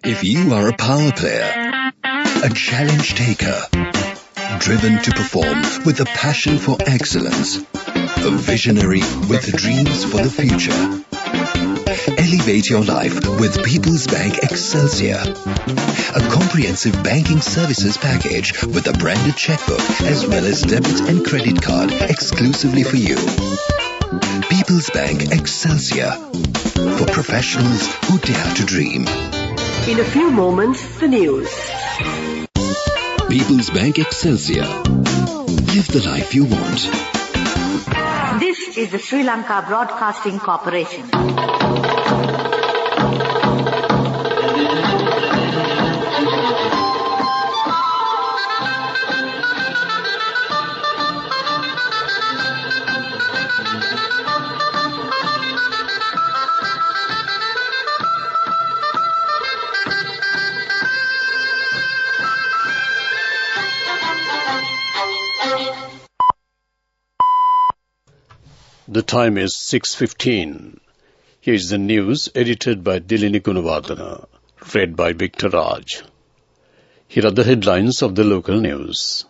If you are a power player, a challenge taker, driven to perform with a passion for excellence, a visionary with dreams for the future, elevate your life with People's Bank Excelsior, a comprehensive banking services package with a branded checkbook as well as debit and credit card exclusively for you. People's Bank Excelsior, for professionals who dare to dream. In a few moments, the news. People's Bank Excelsior. Live the life you want. This is the Sri Lanka Broadcasting Corporation. The time is 6:15. Here is the news edited by Dilini Gunawardana, read by Victor Raj. Here are the headlines of the local news.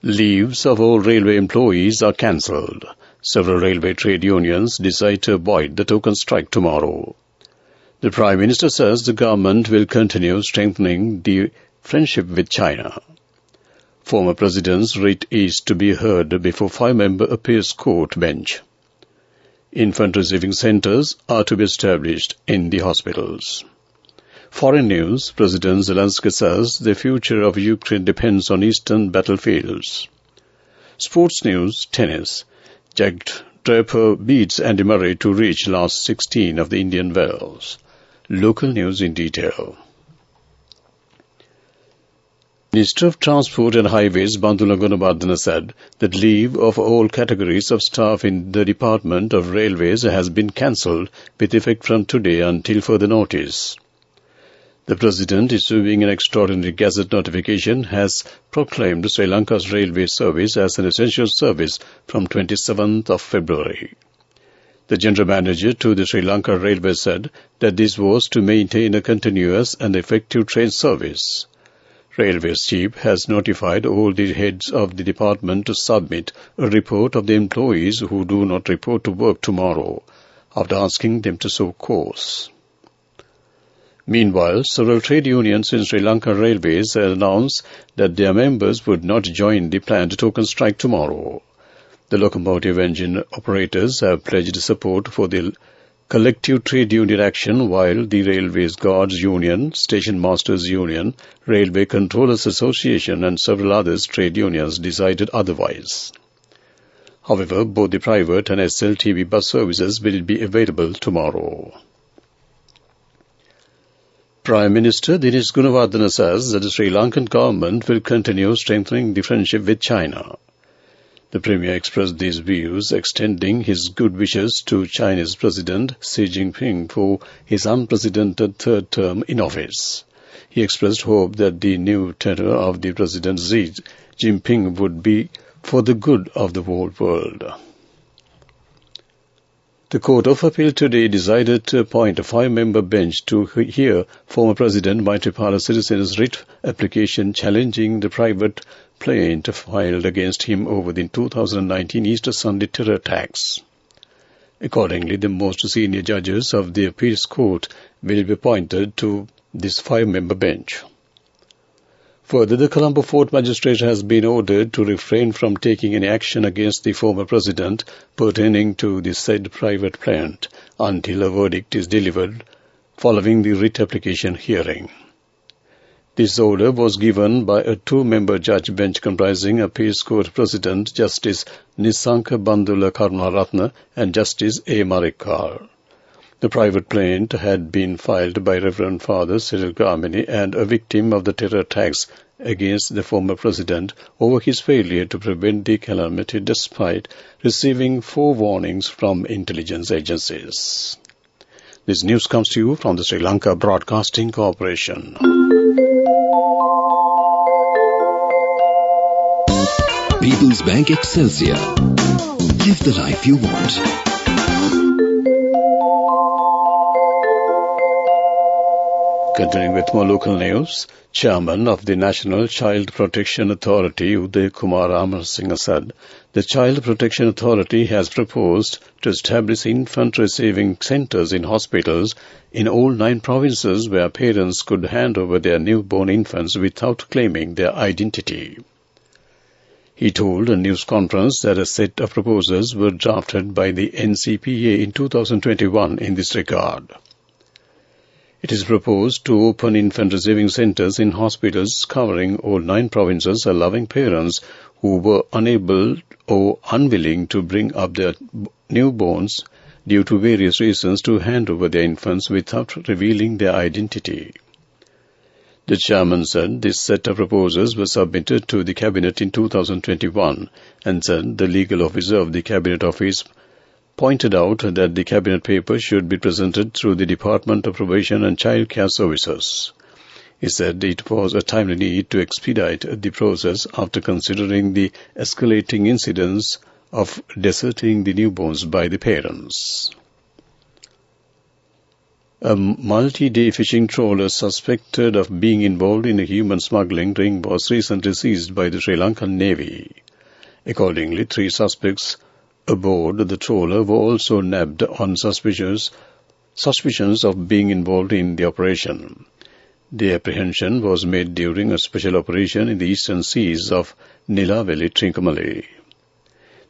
Leaves of all railway employees are cancelled. Several railway trade unions decide to avoid the token strike tomorrow. The Prime Minister says the government will continue strengthening the friendship with China. Former President's writ is to be heard before 5-member appeals court bench. Infant receiving centres are to be established in the hospitals. Foreign news, President Zelensky says the future of Ukraine depends on eastern battlefields. Sports news, tennis. Jack Draper beats Andy Murray to reach last 16 of the Indian Wells. Local news in detail. Minister of Transport and Highways Bandula Gunawardana said that leave of all categories of staff in the Department of Railways has been cancelled with effect from today until further notice. The President, issuing an extraordinary Gazette notification, has proclaimed Sri Lanka's railway service as an essential service from 27th of February. The General Manager to the Sri Lanka Railway said that this was to maintain a continuous and effective train service. Railways Chief has notified all the heads of the department to submit a report of the employees who do not report to work tomorrow, after asking them to so cause. Meanwhile, several trade unions in Sri Lanka Railways announced that their members would not join the planned token strike tomorrow. The locomotive engine operators have pledged support for the collective trade union action, while the Railways Guards Union, Station Masters Union, Railway Controllers Association and several others trade unions decided otherwise. However, both the private and SLTB bus services will be available tomorrow. Prime Minister Dinesh Gunawardana says that the Sri Lankan government will continue strengthening the friendship with China. The Premier expressed these views, extending his good wishes to Chinese President Xi Jinping for his unprecedented third term in office. He expressed hope that the new tenure of the President Xi Jinping would be for the good of the whole world. The Court of Appeal today decided to appoint a 5-member bench to hear former President Maithripala Sirisena's writ application challenging the private plaint filed against him over the 2019 Easter Sunday terror attacks. Accordingly, the most senior judges of the Appeals Court will be appointed to this 5-member bench. Further, the Colombo Fort Magistrate has been ordered to refrain from taking any action against the former President pertaining to the said private plaint until a verdict is delivered following the writ application hearing. This order was given by a 2-member judge bench comprising Appeals Court President Justice Nisanka Bandula Karunaratne and Justice A. Marikkar. The private plaint had been filed by Reverend Father Cyril Gramini and a victim of the terror attacks against the former president over his failure to prevent the calamity despite receiving 4 warnings from intelligence agencies. This news comes to you from the Sri Lanka Broadcasting Corporation. People's Bank Excelsior. Live the life you want. Continuing with more local news, Chairman of the National Child Protection Authority, Uday Kumar Amarasinghe, said the Child Protection Authority has proposed to establish infant receiving centers in hospitals in all 9 provinces where parents could hand over their newborn infants without claiming their identity. He told a news conference that a set of proposals were drafted by the NCPA in 2021 in this regard. It is proposed to open infant receiving centers in hospitals covering all 9 provinces, allowing parents who were unable or unwilling to bring up their newborns due to various reasons to hand over their infants without revealing their identity. The chairman said this set of proposals was submitted to the Cabinet in 2021 and said the legal officer of the Cabinet Office pointed out that the Cabinet paper should be presented through the Department of Probation and Child Care Services. He said it was a timely need to expedite the process after considering the escalating incidents of deserting the newborns by the parents. A multi-day fishing trawler suspected of being involved in a human smuggling ring was recently seized by the Sri Lankan Navy. Accordingly, 3 suspects aboard the trawler were also nabbed on suspicions of being involved in the operation. The apprehension was made during a special operation in the eastern seas of Nilaveli, Trincomalee.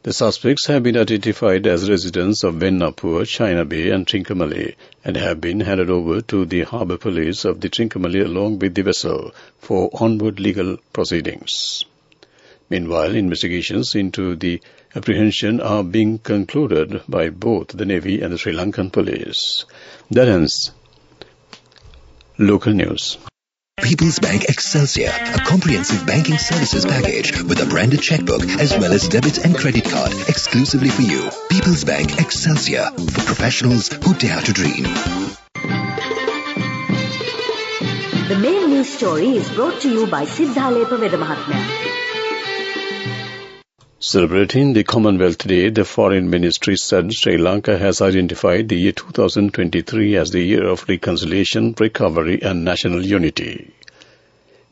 The suspects have been identified as residents of Vennapur, China Bay and Trincomalee and have been handed over to the harbour police of the Trincomalee along with the vessel for onward legal proceedings. Meanwhile, investigations into the apprehension are being concluded by both the Navy and the Sri Lankan police. That ends local news. People's Bank Excelsior, a comprehensive banking services package with a branded checkbook as well as debit and credit card exclusively for you. People's Bank Excelsior, for professionals who dare to dream. The main news story is brought to you by Siddhalepa Vedamahatmya. Celebrating the Commonwealth Day, the Foreign Ministry said Sri Lanka has identified the year 2023 as the year of reconciliation, recovery and national unity.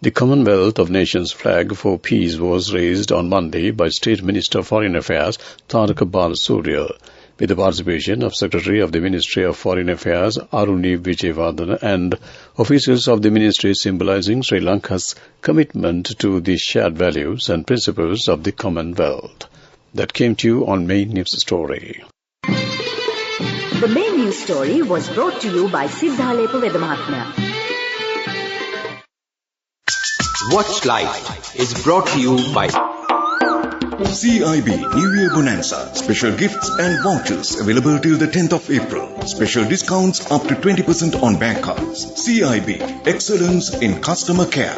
The Commonwealth of Nations flag for peace was raised on Monday by State Minister of Foreign Affairs Tharaka Balasuriya, with the participation of Secretary of the Ministry of Foreign Affairs Aruni Vijayawardena and officials of the ministry, symbolizing Sri Lanka's commitment to the shared values and principles of the Commonwealth. That came to you on Main News Story. The main news story was brought to you by Siddhalepa Vedamahatmya. Watch Live is brought to you by CIB New Year Bonanza. Special gifts and vouchers available till the 10th of April. Special discounts up to 20% on bank cards. CIB, excellence in customer care.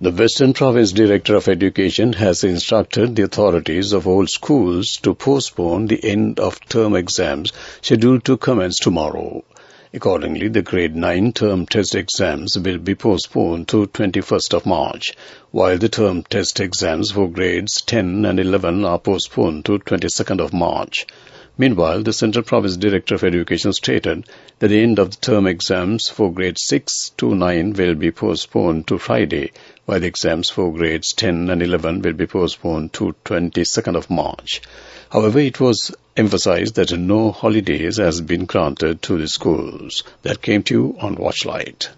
The Western Province Director of Education has instructed the authorities of all schools to postpone the end-of-term exams scheduled to commence tomorrow. Accordingly, the Grade 9 term test exams will be postponed to 21st of March, while the term test exams for Grades 10 and 11 are postponed to 22nd of March. Meanwhile, the Central Province Director of Education stated that the end-of-the-term exams for Grades 6 to 9 will be postponed to Friday, while the exams for Grades 10 and 11 will be postponed to 22nd of March. However, it was emphasized that no holidays has been granted to the schools. That came to you on Watchlight.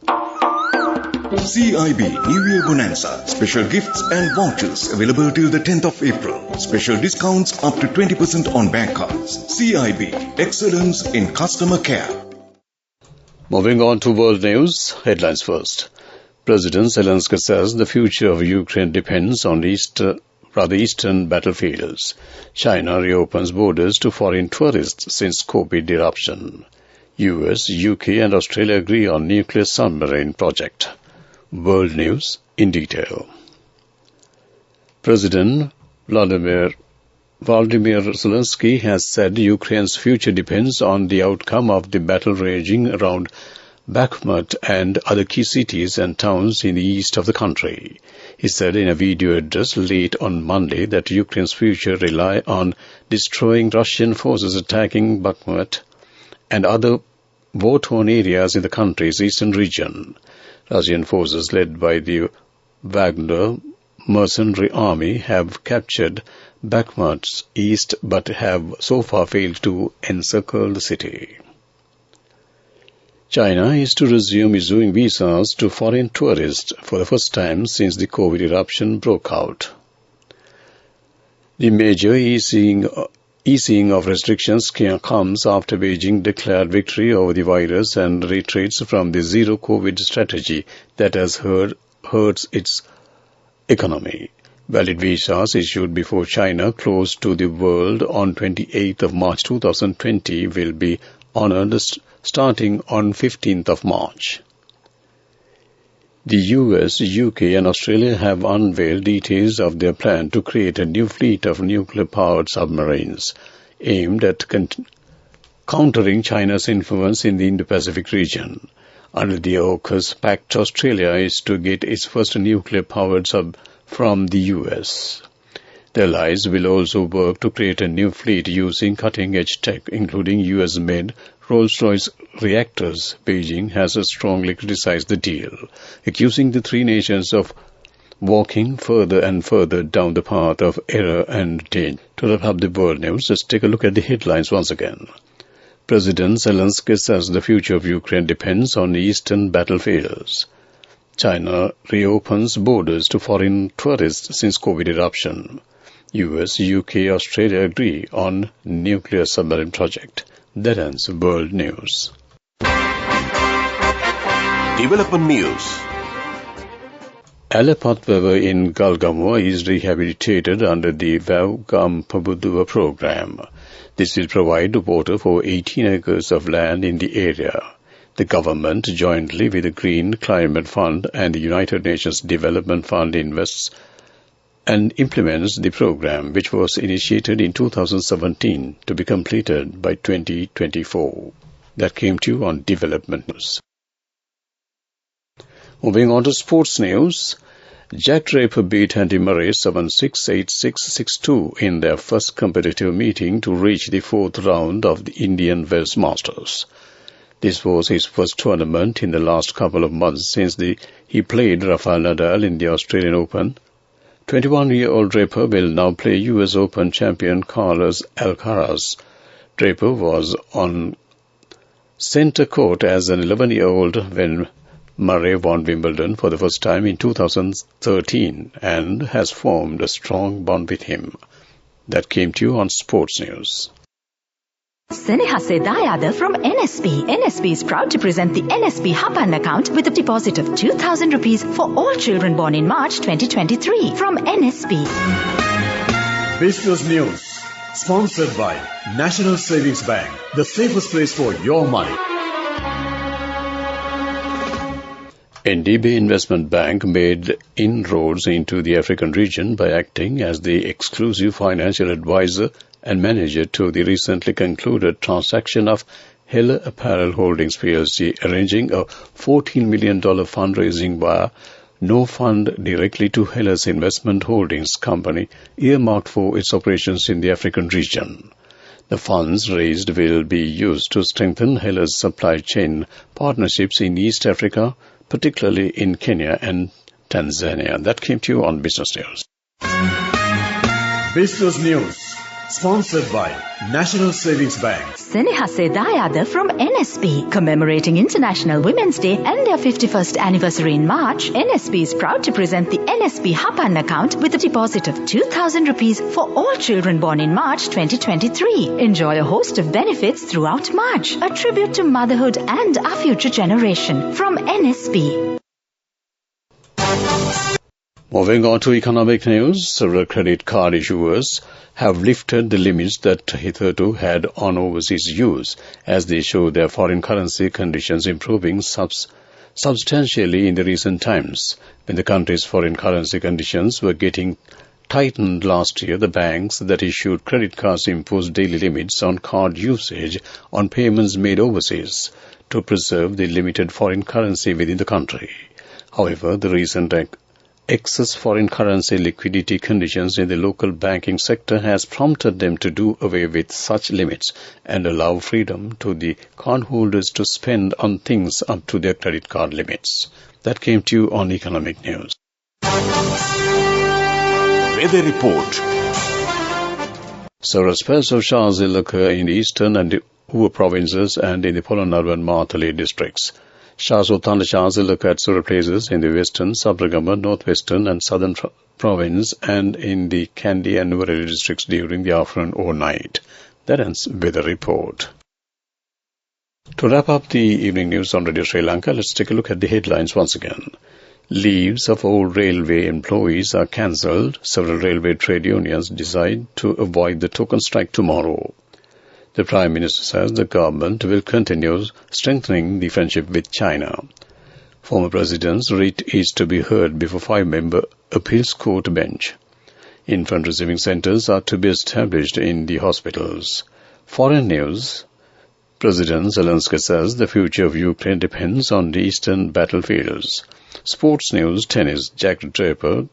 CIB New Year Bonanza. Special gifts and vouchers available till the 10th of April. Special discounts up to 20% on bank cards. CIB, excellence in customer care. Moving on to world news, headlines first. President Zelensky says the future of Ukraine depends on eastern battlefields. China reopens borders to foreign tourists since COVID eruption. US, UK and Australia agree on nuclear submarine project. World news in detail. President Vladimir Zelensky has said Ukraine's future depends on the outcome of the battle raging around Bakhmut and other key cities and towns in the east of the country. He said in a video address late on Monday that Ukraine's future rely on destroying Russian forces attacking Bakhmut and other war-torn areas in the country's eastern region. Russian forces led by the Wagner mercenary army have captured Bakhmut's east but have so far failed to encircle the city. China is to resume issuing visas to foreign tourists for the first time since the COVID eruption broke out. The major easing of restrictions comes after Beijing declared victory over the virus and retreats from the zero-COVID strategy that has hurt its economy. Valid visas issued before China closed to the world on 28th of March 2020 will be honored starting on 15th of March. The US, UK and Australia have unveiled details of their plan to create a new fleet of nuclear-powered submarines aimed at countering China's influence in the Indo-Pacific region. Under the AUKUS pact, Australia is to get its first nuclear-powered sub from the US. The allies will also work to create a new fleet using cutting-edge tech, including US-made Rolls-Royce reactors. Beijing has strongly criticized the deal, accusing the three nations of walking further and further down the path of error and danger. To wrap up the world news, let's take a look at the headlines once again. President Zelensky says the future of Ukraine depends on eastern battlefields. China reopens borders to foreign tourists since COVID eruption. US, UK, Australia agree on nuclear submarine project. That ends world news. Development news. Alapat River in Galgamuwa is rehabilitated under the Vaugampabudua program. This will provide water for 18 acres of land in the area. The government, jointly with the Green Climate Fund and the United Nations Development Fund, invests and implements the program, which was initiated in 2017 to be completed by 2024. That came to you on Development News. Moving on to sports news, Jack Draper beat Andy Murray 7-6, 8-6, 6-2 in their first competitive meeting to reach the fourth round of the Indian Wells Masters. This was his first tournament in the last couple of months since he played Rafael Nadal in the Australian Open. 21-year-old Draper will now play US Open champion Carlos Alcaraz. Draper was on centre court as an 11-year-old when Murray won Wimbledon for the first time in 2013 and has formed a strong bond with him. That came to you on Sports News. Seneha Sedayada from NSB. NSB is proud to present the NSB Hapan account with a deposit of 2,000 rupees for all children born in March 2023 from NSB. Business News, sponsored by National Savings Bank, the safest place for your money. NDB Investment Bank made inroads into the African region by acting as the exclusive financial advisor and manager to the recently concluded transaction of Heller Apparel Holdings plc, arranging a $14 million fundraising via no fund directly to Heller's investment holdings company, earmarked for its operations in the African region. The funds raised will be used to strengthen Heller's supply chain partnerships in East Africa, particularly in Kenya and Tanzania. That came to you on Business News. Business News, sponsored by National Savings Bank. Seneha Sedayada from NSB. Commemorating International Women's Day and their 51st anniversary in March, NSB is proud to present the NSB Hapan account with a deposit of 2,000 rupees for all children born in March 2023. Enjoy a host of benefits throughout March. A tribute to motherhood and our future generation from NSB. Moving on to economic news, several credit card issuers have lifted the limits that hitherto had on overseas use as they show their foreign currency conditions improving substantially in the recent times. When the country's foreign currency conditions were getting tightened last year, the banks that issued credit cards imposed daily limits on card usage on payments made overseas to preserve the limited foreign currency within the country. However, the recent excess foreign currency liquidity conditions in the local banking sector has prompted them to do away with such limits and allow freedom to the cardholders to spend on things up to their credit card limits. That came to you on Economic News. Weather report. Several spells of showers will occur in the eastern and the Uva provinces and in the Polonnaru and Mahatali districts. Showers or thunder showers will occur at several places in the western, Sabragama, northwestern and southern province and in the Kandy and Nuwara districts during the afternoon or night. That ends weather report. To wrap up the evening news on Radio Sri Lanka, let's take a look at the headlines once again. Leaves of old railway employees are cancelled. Several railway trade unions decide to avoid the token strike tomorrow. The Prime Minister says the government will continue strengthening the friendship with China. Former President's writ is to be heard before 5-member appeals court bench. Infant receiving centres are to be established in the hospitals. Foreign news. President Zelensky says the future of Ukraine depends on the eastern battlefields. Sports news, tennis, Jack Draper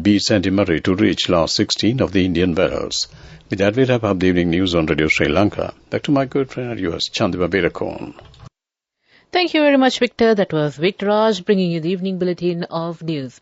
beats Andy Murray to reach last 16 of the Indian Wells. With that, we wrap up the evening news on Radio Sri Lanka. Back to my good friend at US, Chandiba Berakon. Thank you very much, Victor. That was Victor Raj bringing you the evening bulletin of news.